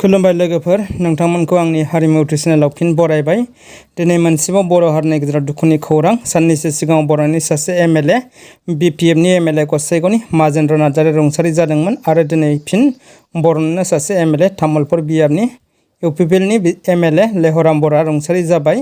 खुलुमबाय लोगोफोर, नोंथांमोनखौ आंनि हारिमु चेनेलाव फिन बरायबाय। दिनै मोनसेबाव बर' हारिनि गेजेराव दुखुनि खौरां। साननैसो सिगाङाव बर'नि सासे MLA BPFनि MLA गसाइगावनि माजेन्द्र नार्जारि रुंसारि जादोंमोन आरो दिनै फिन बर'निनो सासे MLA तामुलपुर बियाबनि UPPLनि MLA लेह' बर'आ रुंसारि जाबाय।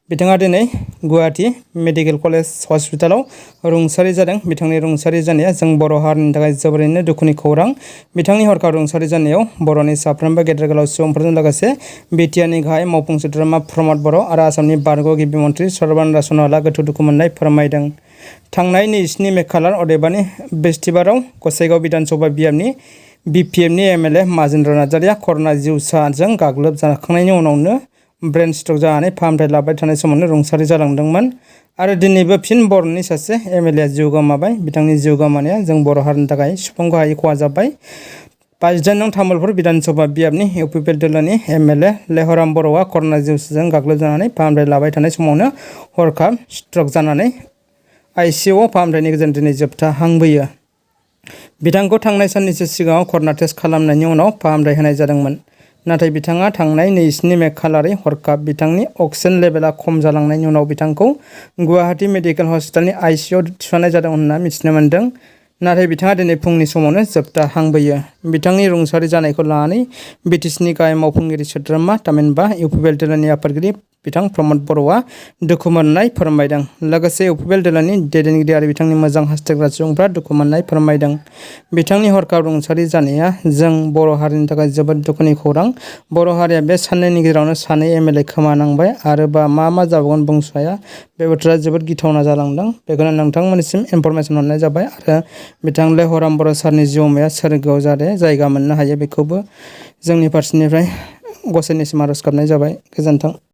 बिथाङा दिनै गुवाहाटी मेडिकेल कलेज हस्पिटालाव रुंसारि जादों। बिथांनि रुंसारि जानाया जों बर' हारिनि थाखाय जोबोरैनो दुखुनि खौरां। बिथांनि हरखाब रुंसारि जानायाव बर'नि साफ्रोमबो गेदेर गोलाव सुबुंफोरजों लोगोसे बिटिआरनि गाहाय मावफुं सोद्रोमा प्रमद बर' आरो आसामनि बारग' गिबि मन्थ्रि सर्बानन्द सन'वालआ गोथौ दुखु मोननाय फोरमायदों। थांनाय 27 मे खालार अदेबानि बृहस्पतिबाराव गसाइगाव बिधानसभा बियाबनि BPFनि MLA माजेन्द्र नार्जारिया कर'ना जिउसाजों गाग्लोब जाखांनायनि उनावनो ब्रेन स्ट्रक जानानै फाहामथाय लाबाय थानाय समावनो रुंसारि जालांदोंमोन आरो दिनैबो फिन बर'नि सासे MLA जिउ गोमाबाय। बिथांनि जिउ गोमानाया जों बर' हारिनि थाखाय सुफुंखौ हायै खहा जाबाय। 52 नं तामुलपुर बिधानसभा बियाबनि UPPL दोलोनि MLA लेह' बर'आ कर'ना जिउसाजों गाग्लोब जानानै फाहामथाय लाबाय थानाय समावनो हरखाब स्ट्रक जानानै ICUआव फाहामथायनि गेजेरजों दिनै जोबथा हां बोयो। बिथांखौ थांनाय साननैसो सिगाङाव कर'ना टेस्ट खालामनायनि उनाव फाहामथाय होनाय जादोंमोन। नाथाय बिथाङा थांनाय 27 मे खालारै हरखाब बिथांनि अक्सिजेन लेभेलआ खम जालांनायनि उनाव बिथांखौ गुवाहाटी मेडिकेल हस्पिटालनि ICUआव थिसननाय जादों होनना मिथिनो मोन्दों। नाथाय बिथाङा दिनै फुंनि समावनो जोबथा हां बोयो। बिथांनि रुंसारि जानायखौ लानानै बिटिसिनि गाहाय मावफुंगिरि सोद्रोमा थामहिनबा UPPL दोलोनि आफादगिरि बिथां प्रमद बर'आ दुखु मोननाय फोरमायदों। लोगोसे UPPL दोलोनि दैदेनगिरि आरो बिथांनि मोजां हास्थायग्रा सुबुंफ्रा दुखु मोननाय फोरमायदों। बिथांनि हरखाब रुंसारि जानाया जों बर' हारिनि थाखाय जोबोद दुखुनि खौरां। बर' हारिया बे साननैनि गेजेरावनो सानै MLA खोमानांबाय आरो मा जाबावगोन बुंस' हाया। बे बोथोरा जोबोद गिथावना जालांदों। बेखौनो नोंथांमोननिसिम इनफरमेसन हरनाय जाबाय आरो बिथां लेह' बर' सारनि जिउमाया सोरगोआव जाहाथे जायगा मोननो हायो बेखौबो जोंनि फारसेनिफ्राय गसाइनिसिम आर'ज गाबनाय जाबाय। गोजोन्थों।